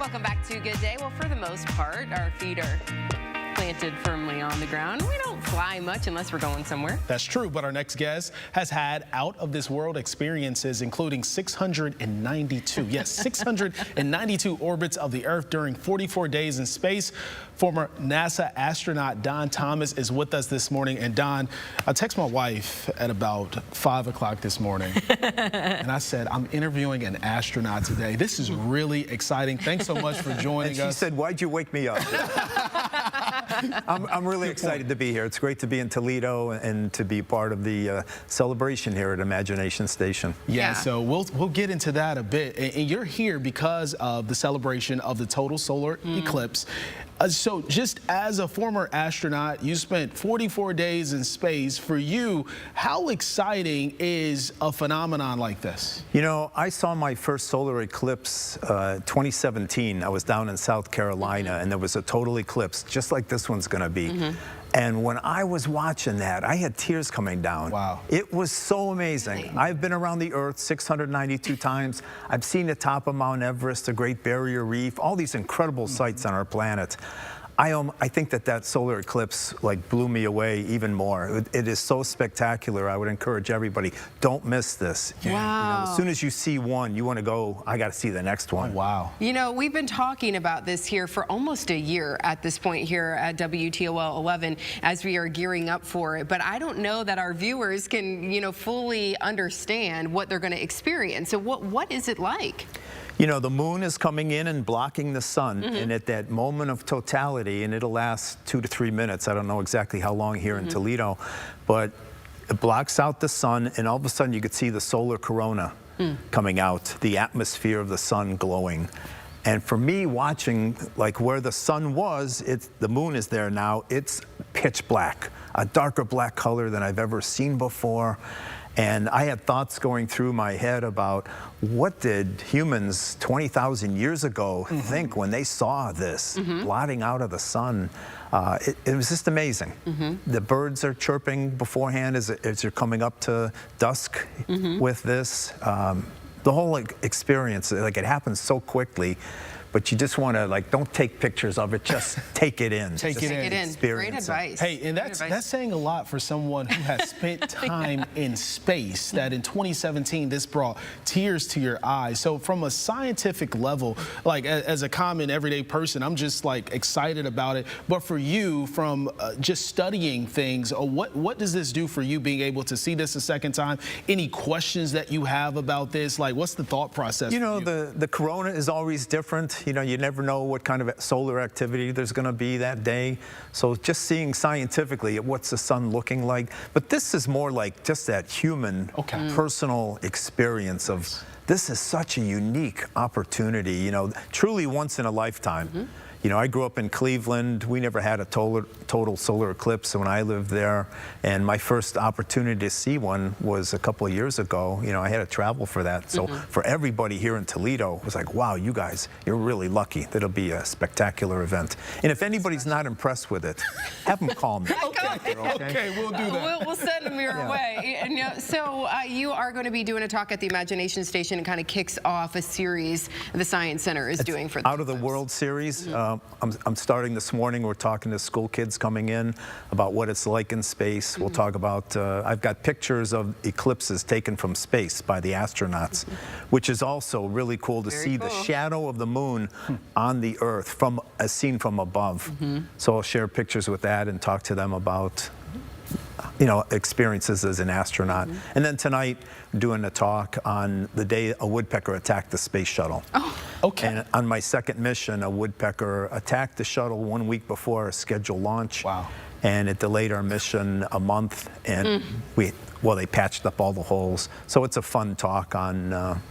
Welcome back to Good Day. Well, for the most part, our feet are planted firmly on the ground. We don't fly much unless we're going somewhere. That's true, but our next guest has had out-of-this-world experiences, including 692 orbits of the Earth during 44 days in space. Former NASA astronaut Don Thomas is with us this morning. And Don, I texted my wife at about 5 o'clock this morning, and I said, I'm interviewing an astronaut today. This is really exciting. Thanks so much for joining us. She said, why'd you wake me up? I'm really excited to be here. It's great to be in Toledo and to be part of the celebration here at Imagination Station. Yeah, so we'll get into that a bit. And you're here because of the celebration of the total solar eclipse. So just as a former astronaut, you spent 44 days in space. For you, how exciting is a phenomenon like this? You know, I saw my first solar eclipse 2017. I was down in South Carolina, and there was a total eclipse, just like this one's going to be. And when I was watching that, I had tears coming down. Wow. It was so amazing. I've been around the Earth 692 times. I've seen the top of Mount Everest, the Great Barrier Reef, all these incredible sights on our planet. I think that solar eclipse blew me away even more. It is so spectacular. I would encourage everybody, don't miss this. Wow. You know, as soon as you see one, you want to go, I got to see the next one. Oh, wow. You know, we've been talking about this here for almost a year at this point here at WTOL 11 as we are gearing up for it. But I don't know that our viewers can, fully understand what they're going to experience. So what is it like? You know, the moon is coming in and blocking the sun, and at that moment of totality, and it'll last 2 to 3 minutes, I don't know exactly how long here in Toledo, but it blocks out the sun, and all of a sudden you could see the solar corona coming out, the atmosphere of the sun glowing. And for me, watching where the sun was, the moon is there now, it's pitch black, a darker black color than I've ever seen before. And I had thoughts going through my head about what did humans 20,000 years ago think when they saw this blotting out of the sun. It was just amazing. The birds are chirping beforehand as you're coming up to dusk with this. The whole experience, it happens so quickly. But you just want to, don't take pictures of it, just take it in. Take it in. Great advice. Hey, and that's saying a lot for someone who has spent time in space, that in 2017, this brought tears to your eyes. So from a scientific level, as a common everyday person, I'm just excited about it. But for you, from just studying things, what does this do for you being able to see this a second time? Any questions that you have about this? What's the thought process? You know, the corona is always different. You know, you never know what kind of solar activity there's going to be that day. So just seeing scientifically what's the sun looking like. But this is more like just that human, personal experience of this is such a unique opportunity, truly once in a lifetime. You know, I grew up in Cleveland. We never had a total solar eclipse when I lived there. And my first opportunity to see one was a couple of years ago. You know, I had to travel for that. So for everybody here in Toledo, it was like, wow, you guys, you're really lucky. That'll be a spectacular event. And if anybody's not impressed with it, have them call me. Okay, we'll do that. We'll send them your way. So you are going to be doing a talk at the Imagination Station and kind of kicks off a series the Science Center is doing for the Out of the World series. I'm starting this morning. We're talking to school kids coming in about what it's like in space. We'll talk about, I've got pictures of eclipses taken from space by the astronauts, which is also really cool to see the shadow of the moon on the Earth as seen from above. So I'll share pictures with that and talk to them about experiences as an astronaut. And then tonight, I'm doing a talk on the day a woodpecker attacked the space shuttle. And on my second mission, a woodpecker attacked the shuttle 1 week before our scheduled launch. Wow. And it delayed our mission a month, and they patched up all the holes. So it's a fun talk on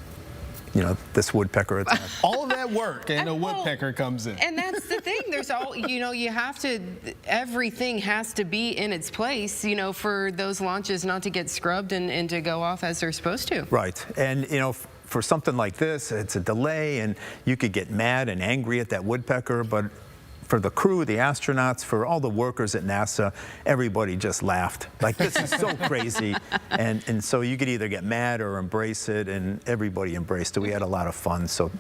this woodpecker attack. All of that work, and a woodpecker comes in. And that's the thing. There's you have to, everything has to be in its place, for those launches not to get scrubbed and to go off as they're supposed to. Right. And, for something like this, it's a delay, and you could get mad and angry at that woodpecker, but for the crew, the astronauts, for all the workers at NASA, everybody just laughed. Like, this is so crazy. And so you could either get mad or embrace it, and everybody embraced it. We had a lot of fun. So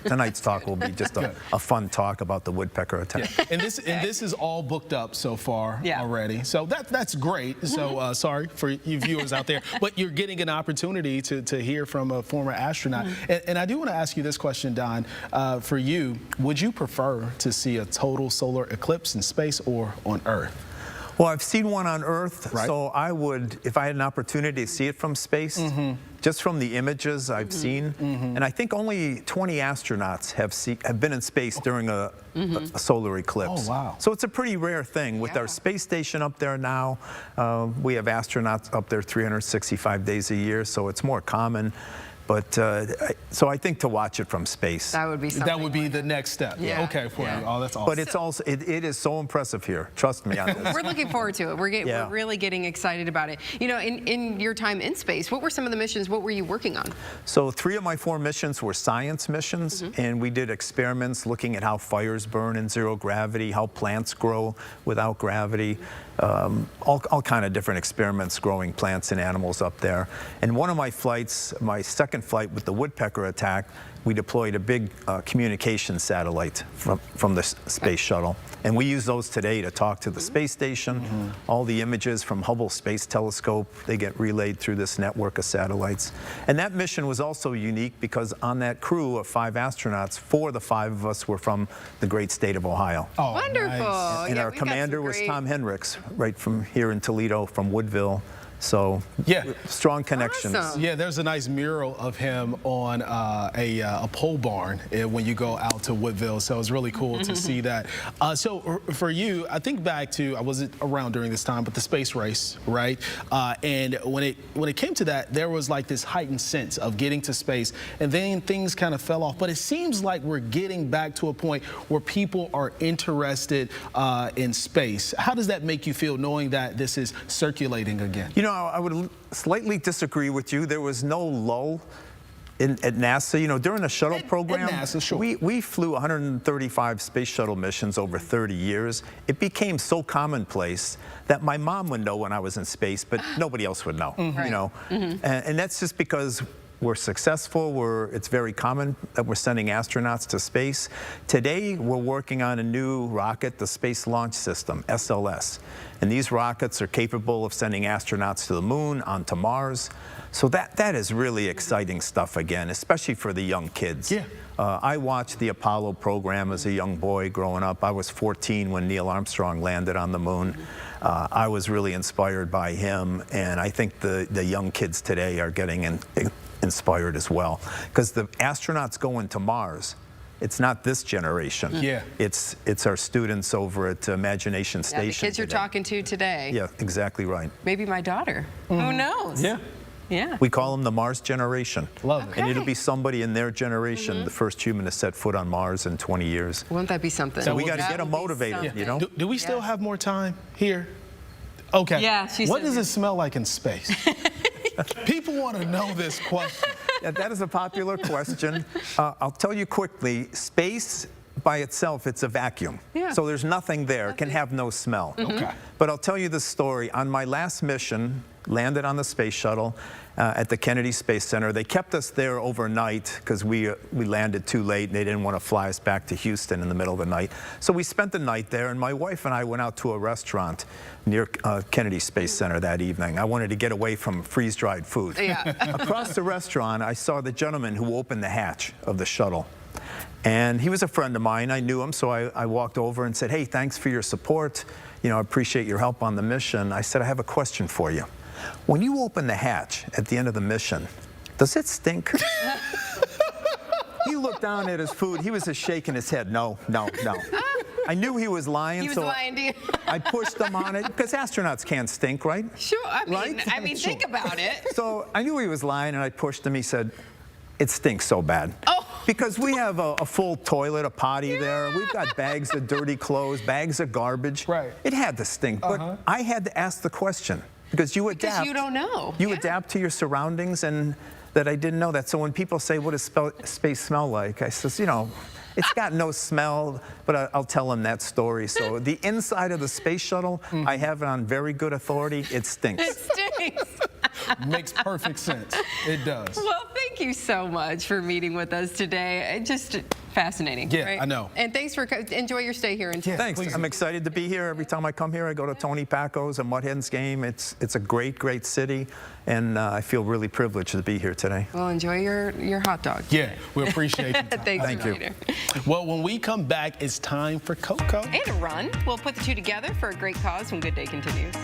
tonight's talk will be just a fun talk about the woodpecker attack. Yeah. And this is all booked up so far already. So that's great. So sorry for you viewers out there, but you're getting an opportunity to hear from a former astronaut. And I do want to ask you this question, Don. For you, would you prefer to see a total solar eclipse in space or on Earth? Well, I've seen one on Earth, right. So I would, if I had an opportunity to see it from space, just from the images I've seen, and I think only 20 astronauts have been in space during a solar eclipse. Oh, wow. So it's a pretty rare thing. With our space station up there now, we have astronauts up there 365 days a year, so it's more common. But so I think to watch it from space. That would be something. That would be the next step. Yeah. Okay, for you. Oh, that's awesome. But it's also, it is so impressive here. Trust me on this. We're looking forward to it. We're really getting excited about it. You know, in your time in space, what were some of the missions? What were you working on? So 3 of my 4 missions were science missions, and we did experiments looking at how fires burn in zero gravity, how plants grow without gravity, all kind of different experiments growing plants and animals up there. And one of my flights, my second flight with the woodpecker attack, we deployed a big communication satellite from the space shuttle. And we use those today to talk to the space station. All the images from Hubble Space Telescope, they get relayed through this network of satellites. And that mission was also unique because on that crew of 5 astronauts, 4 of the 5 of us were from the great state of Ohio. Oh, wonderful. Nice. And our commander was Tom Hendricks, right from here in Toledo, from Woodville. So strong connections. Awesome. Yeah, there's a nice mural of him on a pole barn when you go out to Woodville. So it's really cool to see that. So for you, I think back to, I wasn't around during this time, but the space race, right? And when it came to that, there was like this heightened sense of getting to space, and then things kind of fell off. But it seems like we're getting back to a point where people are interested in space. How does that make you feel knowing that this is circulating again? You know, I would slightly disagree with you. There was no lull at NASA. You know, during the shuttle program, at NASA, sure. we flew 135 space shuttle missions over 30 years. It became so commonplace that my mom would know when I was in space, but nobody else would know. You know, and that's just because we're successful. It's very common that we're sending astronauts to space. Today, we're working on a new rocket, the Space Launch System, SLS. And these rockets are capable of sending astronauts to the moon, onto Mars. So that is really exciting stuff again, especially for the young kids. Yeah. I watched the Apollo program as a young boy growing up. I was 14 when Neil Armstrong landed on the moon. I was really inspired by him, and I think the young kids today are getting inspired as well. Because the astronauts going to Mars, it's not this generation. Yeah. It's our students over at Imagination Station. The kids you're talking to today. Yeah, exactly right. Maybe my daughter. Who knows? Yeah. Yeah. We call them the Mars generation. Love it. And it'll be somebody in their generation, the first human to set foot on Mars in 20 years. Won't that be something? So we got to That get them would be motivated, something. you know? Do we still have more time here? Okay. Yeah, she What says does it smell like in space? People want to know this question. Yeah, that is a popular question. I'll tell you quickly, space by itself, it's a vacuum. Yeah. So there's nothing there. It can have no smell. Okay. But I'll tell you this story. On my last mission, landed on the space shuttle at the Kennedy Space Center. They kept us there overnight because we landed too late and they didn't want to fly us back to Houston in the middle of the night. So we spent the night there, and my wife and I went out to a restaurant near Kennedy Space Center that evening. I wanted to get away from freeze-dried food. Yeah. Across the restaurant, I saw the gentleman who opened the hatch of the shuttle. And he was a friend of mine. I knew him, so I walked over and said, "Hey, thanks for your support. You know, I appreciate your help on the mission." I said, "I have a question for you. When you open the hatch at the end of the mission, does it stink?" He looked down at his food. He was just shaking his head. No, no, no. I knew he was lying, He was so lying to you. I pushed him on it because astronauts can't stink, right? Sure. I mean, Right? think about it. So I knew he was lying, and I pushed him. He said, "It stinks so bad." Oh. Because we have a full toilet, a potty there. We've got bags of dirty clothes, bags of garbage. Right. It had to stink, but I had to ask the question because you adapt. Because you don't know. You adapt to your surroundings, and that I didn't know that. So when people say, what does space smell like? I says, you know, it's got no smell, but I'll tell them that story. So the inside of the space shuttle, I have it on very good authority. It stinks. It stinks. Makes perfect sense. It does. Well, thank you so much for meeting with us today. Just fascinating. Yeah, right? I know. And thanks for enjoy your stay here in Tampa. Thanks. please. I'm excited to be here. Every time I come here, I go to Tony Packo's, a Mud Hens game. It's a great, great city, and I feel really privileged to be here today. Well, enjoy your hot dog. Yeah, we appreciate it. Thanks, Thank you. Ryder. Well, when we come back, it's time for Coco. And a run. We'll put the two together for a great cause when Good Day continues.